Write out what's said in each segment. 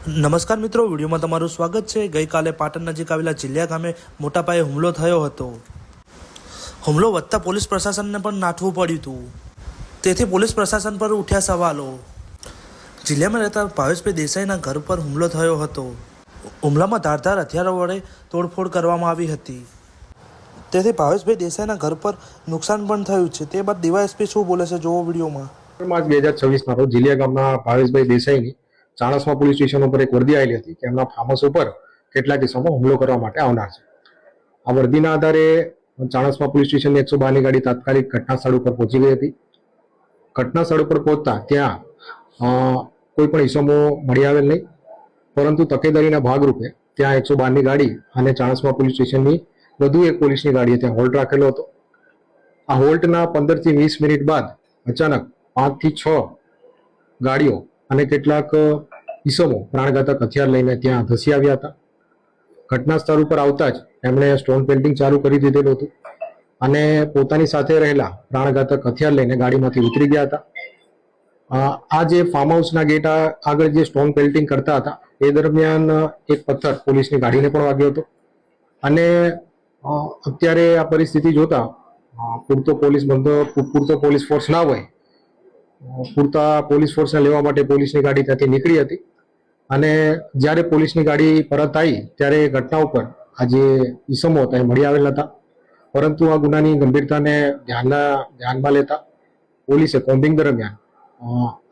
નમસ્કાર મિત્રો, વિડીયોમાં તમારું સ્વાગત છે। ગઈકાલે પાટણ નજીક આવેલા ચીલિયા ગામે મોટા પાયે હુમલો થયો હતો। હુમલો વધતા પોલીસ પ્રશાસનને પણ નાઠવું પડ્યું હતું। તેથી પોલીસ પ્રશાસન પર ઉઠ્યા સવાલો। જિલ્લામાં રહેતા ભાવેશભાઈ દેસાઈના ઘર પર હુમલો થયો હતો। હુમલામાં ધારદાર હથિયારો વડે તોડફોડ કરવામાં આવી હતી। તેથી ભાવેશભાઈ દેસાઈના ઘર પર નુકસાન પણ થયું છે। તે બાદ ડીવાયએસપી શું બોલે છે, જોવો વિડીયોમાં। માર્ચ 2026 રોજ જિલ્લા ગામના ભાવેશભાઈ દેસાઈની ચાણસ્મા પોલીસ સ્ટેશન ઉપર એક વર્દી આવેલી હતી કે એમના ફાર્મ હાઉસ ઉપર કેટલાક કિસ્સામાં હુમલો કરવા માટે આવનાર છે। આ વર્દીના આધારે ચાણસ્મા પોલીસ સ્ટેશનની 112ની ગાડી તાત્કાલિક ઘટના સ્થળ ઉપર પહોંચી ગઈ હતી। ઘટના સ્થળ ઉપર પહોંચતા ત્યાં કોઈ પણ ઇસમો મળી આવેલ નહીં, પરંતુ તકેદારીના ભાગરૂપે ત્યાં 112ની ગાડી અને ચાણસ્મા પોલીસ સ્ટેશનની વધુ એક પોલીસની ગાડીએ ત્યાં હોલ્ટ રાખેલો હતો। આ હોલ્ટના 15 થી 20 મિનિટ બાદ અચાનક 5 થી 6 ગાડીઓ અને કેટલાક ઈસમો પ્રાણઘાતક હથિયાર લઈને ત્યાં ધસી આવ્યા હતા। ઘટના સ્થળ ઉપર આવતા જ એમણે સ્ટોન પેલ્ટિંગ ચાલુ કરી દીધેલું હતું અને પોતાની સાથે રહેલા પ્રાણઘાતક હથિયાર લઈને ગાડીમાંથી ઉતરી ગયા હતા। આ જે ફાર્મ હાઉસના ગેટ આગળ જે સ્ટોન પેલ્ટિંગ કરતા હતા એ દરમિયાન એક પથ્થર પોલીસની ગાડીને પણ વાગ્યો હતો અને અત્યારે આ પરિસ્થિતિ જોતા પૂરતો પોલીસ ફોર્સ ના હોય, પૂરતા પોલીસ ફોર્સને લેવા માટે પોલીસની ગાડી ત્યાંથી નીકળી હતી અને જ્યારે પોલીસની ગાડી પરત આવી ત્યારે ઘટના ઉપર આ જે ઈસમો હતા એ મળી આવેલ હતા, પરંતુ આ ગુનાની ગંભીરતાને ધ્યાનમાં લેતા પોલીસે કોમ્બિંગ દરમિયાન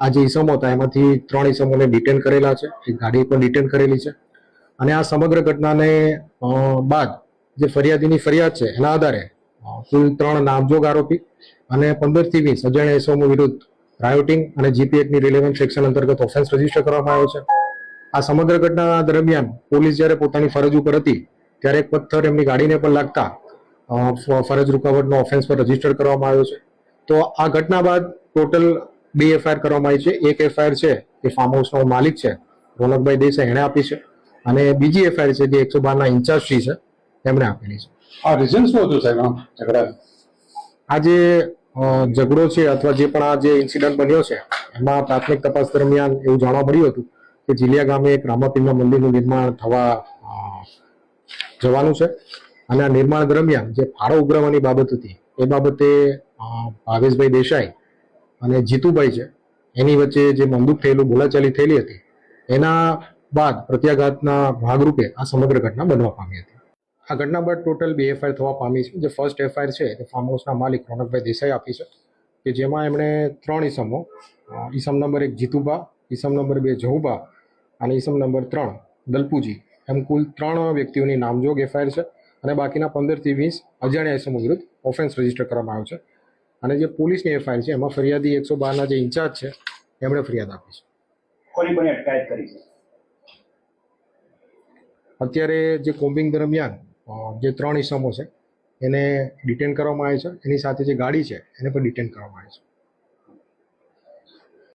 આ જે ઈસમો હતા એમાંથી 3 ઈસમોને ડિટેન કરેલા છે, એક ગાડી પણ ડિટેન કરેલી છે અને આ સમગ્ર ઘટનાને બાદ જે ફરિયાદીની ફરિયાદ છે એના આધારે કુલ 3 નામજોગ આરોપી અને 15 થી 20 અજાણ્યા ઈસમો વિરુદ્ધ રાયોટિંગ અને જીપી એક્ટની રિલેવન્ટ સેક્શન અંતર્ગત ઓફેન્સ રજીસ્ટર કરવામાં આવ્યો છે। આ સમગ્ર ઘટના દરમિયાન પોલીસ જ્યારે પોતાની ફરજ ઉપર હતી ત્યારે એક પથ્થર એમની ગાડીને પણ લાગતા ફરજ રૂકાવટનો ઓફેન્સ પર રજીસ્ટર કરવામાં આવ્યો છે। તો આ ઘટના બાદ ટોટલ 2 એફઆઈઆર કરવામાં આવી છે। એક એફઆઈઆર છે એ ફાર્મ હાઉસનો માલિક છે રોનકભાઈ દેસાઈ એણે આપી છે અને બીજી એફઆઈઆર છે જે 112ના ઇન્ચાર્જ શ્રી છે એમણે આપેલી છે। આ રીઝન શું હતું સાહેબ ઝઘડા? આ જે ઝઘડો છે અથવા જે પણ આ જે ઇન્સિડન્ટ બન્યો છે એમાં પ્રાથમિક તપાસ દરમિયાન એવું જાણવા મળ્યું હતું કે જિલિયા ગામે એક રામાપીરના મંદિરનું નિર્માણ થવા જવાનું છે અને આ નિર્માણ દરમિયાન જે ફાળો ઉઘરાવવાની બાબત હતી એ બાબતે ભાવેશભાઈ દેસાઈ અને જીતુભાઈ છે એની વચ્ચે જે મંદુક થયેલું બોલાચાલી થયેલી હતી એના બાદ પ્રત્યાઘાતના ભાગરૂપે આ સમગ્ર ઘટના બનવા પામી હતી। આ ઘટના બાદ ટોટલ 2 એફઆઈઆર થવા પામી છે। જે ફર્સ્ટ એફઆઈઆર છે તે ફાર્મ હાઉસના માલિક રોનકભાઈ દેસાઈ આપી છે કે જેમાં એમણે 3 ઈસમો, ઈસમ નંબર 1 જીતુબા, ઈસમ નંબર 2 જહુબા અને ઈસમ નંબર 3 દલપુજી, એમ કુલ 3 વ્યક્તિઓની નામજોગ એફઆઈઆર છે અને બાકીના 15 થી 20 અજાણ્યા ઈસમો વિરુદ્ધ ઓફેન્સ રજીસ્ટર કરવામાં આવ્યો છે અને જે પોલીસની એફઆઈઆર છે એમાં ફરિયાદી 112ના જે ઇન્ચાર્જ છે એમણે ફરિયાદ આપી છે। કોની અટકાયત કરી છે? અત્યારે જે કોમ્બિંગ દરમિયાન જે 3 ઈસમો છે એને ડિટેન કરવામાં આવે છે, એની સાથે જે ગાડી છે એને પણ ડિટેન કરવામાં આવે છે।